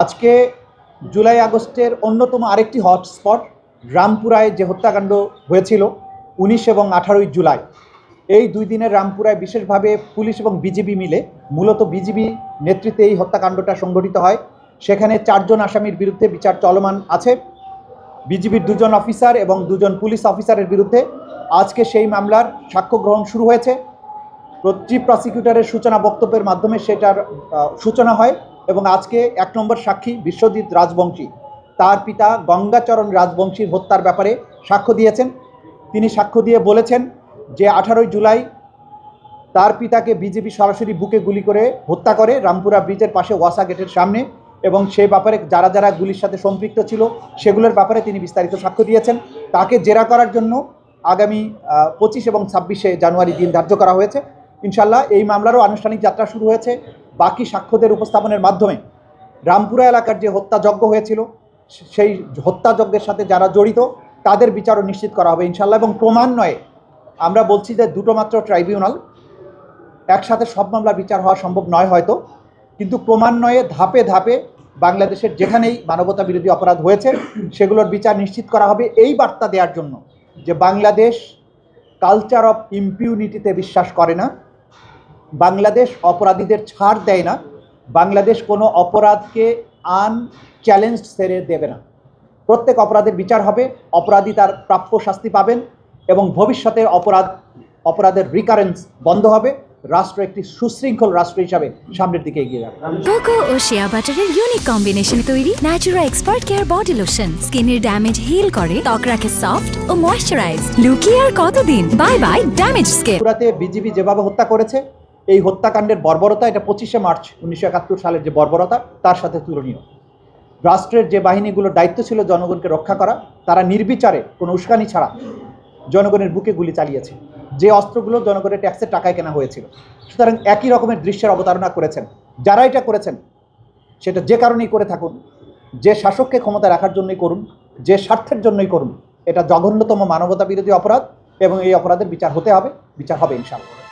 আজকে জুলাই আগস্টের অন্যতম আরেকটি হটস্পট রামপুরায় যে হত্যাকাণ্ড হয়েছিল 19 এবং 18 জুলাই, এই দুই দিনের রামপুরায় বিশেষভাবে পুলিশ এবং বিজিবি মিলে, মূলত বিজিবি নেতৃত্বে এই হত্যাকাণ্ডটা সংঘটিত হয়। সেখানে 4 জন আসামির বিরুদ্ধে বিচার চলমান আছে। বিজিবির 2 জন অফিসার এবং 2 জন পুলিশ অফিসারের বিরুদ্ধে আজকে সেই মামলার সাক্ষ্য গ্রহণ শুরু হয়েছে। চিফ প্রসিকিউটরের সূচনা বক্তব্যের মাধ্যমে সেটার সূচনা হয় এবং আজকে 1 নম্বর সাক্ষী বিশ্বজিৎ রাজবংশী, তার পিতা গঙ্গাচরণ রাজবংশীর হত্যার ব্যাপারে সাক্ষ্য দিয়েছেন। তিনি সাক্ষ্য দিয়ে বলেছেন যে 18 জুলাই তার পিতাকে বিজেপি সরাসরি বুকে গুলি করে হত্যা করে রামপুরা ব্রিজের পাশে ওয়াসা গেটের সামনে, এবং সে ব্যাপারে যারা যারা গুলির সাথে সম্পৃক্ত ছিল সেগুলোর ব্যাপারে তিনি বিস্তারিত সাক্ষ্য দিয়েছেন। তাকে জেরা করার জন্য আগামী 25 এবং 26 জানুয়ারি দিন ধার্য করা হয়েছে। ইনশাল্লাহ এই মামলারও আনুষ্ঠানিক যাত্রা শুরু হয়েছে। বাকি সাক্ষ্যদের উপস্থাপনের মাধ্যমে রামপুরা এলাকার যে হত্যাযজ্ঞ হয়েছিল সেই হত্যাযজ্ঞের সাথে যারা জড়িত তাদের বিচারও নিশ্চিত করা হবে ইনশাল্লাহ। এবং ক্রমান্বয়ে আমরা বলছি যে 2টো মাত্র ট্রাইব্যুনাল, একসাথে সব মামলার বিচার হওয়া সম্ভব নয় হয়তো, কিন্তু ক্রমান্বয়ে ধাপে ধাপে বাংলাদেশের যেখানেই মানবতা বিরোধী অপরাধ হয়েছে সেগুলোর বিচার নিশ্চিত করা হবে, এই বার্তা দেওয়ার জন্য যে বাংলাদেশ কালচার অফ ইম্পিউনিটিতে বিশ্বাস করে না, বাংলাদেশ অপরাধীদের ছাড় দেয় না, বাংলাদেশ কোনো অপরাধকে আনচ্যালেঞ্জড ছেড়ে দেবে না। প্রত্যেক অপরাধের বিচার হবে, অপরাধী তার প্রাপ্য শাস্তি পাবেন এবং ভবিষ্যতে অপরাধের রিকারেন্স বন্ধ হবে। রাষ্ট্র একটি সুশৃঙ্খল রাষ্ট্র হিসাবে সামনের দিকে এগিয়ে যাবে। কোকো ও শিয়া বাটারের ইউনিক কম্বিনেশনে তৈরি Natura expert care body lotion স্কিনের ড্যামেজ হিল করে, ত্বক রাখে সফট ও ময়েশ্চারাইজ। লুকিয়ে আর কতদিন, বাই বাই ড্যামেজ স্কিন। পুরাতে বিজিবি যেভাবে হত্যা করেছে, এই হত্যাকাণ্ডের বর্বরতা, এটা 25 মার্চ 1971 সালের যে বর্বরতা তার সাথে তুলনীয়। রাষ্ট্রের যে বাহিনীগুলোর দায়িত্ব ছিল জনগণকে রক্ষা করা, তারা নির্বিচারে কোনো উস্কানি ছাড়া জনগণের বুকে গুলি চালিয়েছে, যে অস্ত্রগুলো জনগণের ট্যাক্সের টাকায় কেনা হয়েছিল। সুতরাং একই রকমের দৃশ্যের অবতারণা করেছেন যারা এটা করেছেন, সেটা যে কারণেই করে থাকুন, যে শাসককে ক্ষমতা রাখার জন্যই করুন, যে স্বার্থের জন্যই করুন, এটা জঘন্যতম মানবতা বিরোধী অপরাধ এবং এই অপরাধের বিচার হতে হবে, বিচার হবে ইনশাআল্লাহ।